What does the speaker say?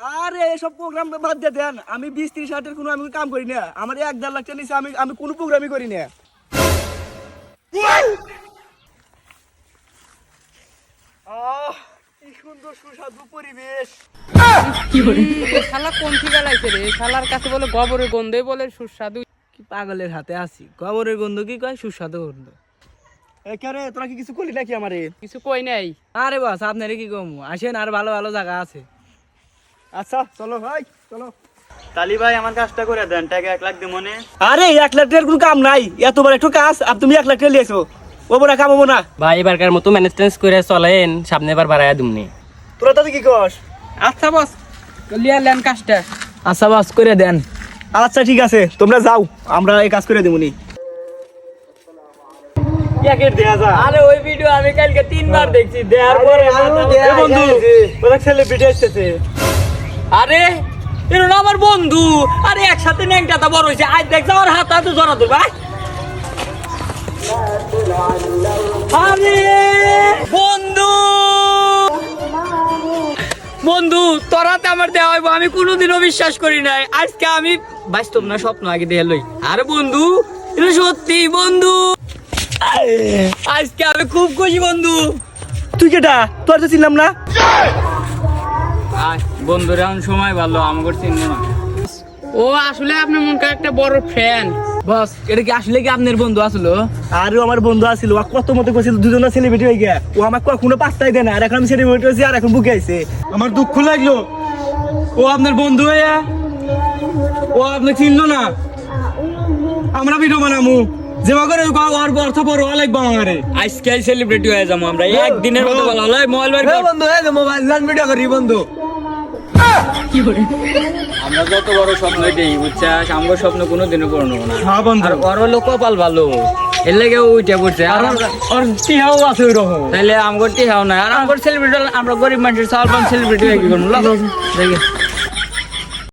আরে এসব প্রোগ্রাম বাদ দিয়ে দেন, আমি 20-30 হাজার কোনো আমি কাম করি না। আমার 1-1.5 লাখ টাকা নিচে আমি কোনো প্রোগ্রামই করি না। কি সুন্দর সুস্বাদু পরিবেশ। শালা কোন থেকে লাইছে রে? শালার কাছে বলে গোবরের গন্ধে বলে সুস্বাদু। কি পাগলের হাতে আছি, গোবরের গন্ধ কি কয় সুস্বাদু গন্ধ। কে তোরা কি কিছু করলি নাকি আমারে? কিছু কই নাই। আরে বাস আপনারে কি কম, আসেন আর ভালো ভালো জায়গা আছে। আচ্ছা চলো ভাই চলো। তালি ভাই আমার কাজটা করে দেন, টাকা 1 লাখ দিব মনে। আরে 1 লাখ টাকার কোনো কাম নাই, এত বড় একটু কাজ আর তুমি 1 লাখ টাকা লিয়েছো, ও বড় কাম হবো না। ভাই এবারকার মতো ম্যানেজমেন্ট করে চলেন, সামনে বার বাড়ায়া দুমনি। তোরা তাতে কি কস? আচ্ছা বস, লিয়া লেন কাজটা। আচ্ছা বাস করে দেন। আচ্ছা ঠিক আছে, তোমরা যাও, আমরা এই কাজ করে দেবনি। আরে ওই ভিডিও আমি কালকে 3 বার দেখছি, দেখার পরে বন্ধু ওরা সেলিব্রিটি আসতেছে। আরে এর না আমার বন্ধু। আরে একসাথে ন্যাংটাটা বড় হইছে, আজ দেখছ আমার হাত হাতে জড়া ধরবে। আরে বন্ধু বন্ধু তোরাতে আমার দেওয়া হইব, আমি কোনোদিনও বিশ্বাস করি নাই। আজকে আমি বাস্তব না স্বপ্ন আগে দেখে লই। আরে বন্ধু এটা সত্যি বন্ধু, আজকে আমি খুব খুশি বন্ধু। তুই কেটা? তোর তো চিনলাম না। বন্ধুরা এখন সময় ভালো, আমাকে চিনবো না। ও আসলে আপনার মন একটা বড় ফ্যান। বস এটা কি আসলে কি আপনার বন্ধু আসলো? আরে আমার বন্ধু আসছিল, ও কত মতো কইছিল দুজনা সেলিব্রিটি হয়ে গিয়া, ও আমাকে কখনো পাত্তাই দেয় না। আর এখন আমি সেলিব্রিটি হইছি আর এখন বুকে আইছে। আমার দুঃখ লাগলো, ও আপনার বন্ধু হইয়া ও আপনি চিনলো না। আমরা ভিডিও বানামু যেমন করে আর অর্থ বড় লাগবে আমারে। আজকে সেলিব্রিটি হয়ে যাবো আমরা একদিনের মতো। ভালো হলো মোবাইল বার কর। বন্ধু এই মোবাইল লান ভিডিও করি বন্ধু। আমরা যত বড় স্বপ্ন দেই বুঝছাস, আমার স্বপ্ন কোনোদিনও পূরণ হবে না। হ্যাঁ বন্ধু, আর ওর হলো কপাল ভালো, এর লেগে উঠে পড়ছে। আর আর টিহাও আছে ওইরকম। তাহলে আমার টিহাও নাই। আর আমার সেলিব্রিটি, আমরা গরিব মানুষের সালমান সেলিব্রিটি হয়ে কি করবো দেখি।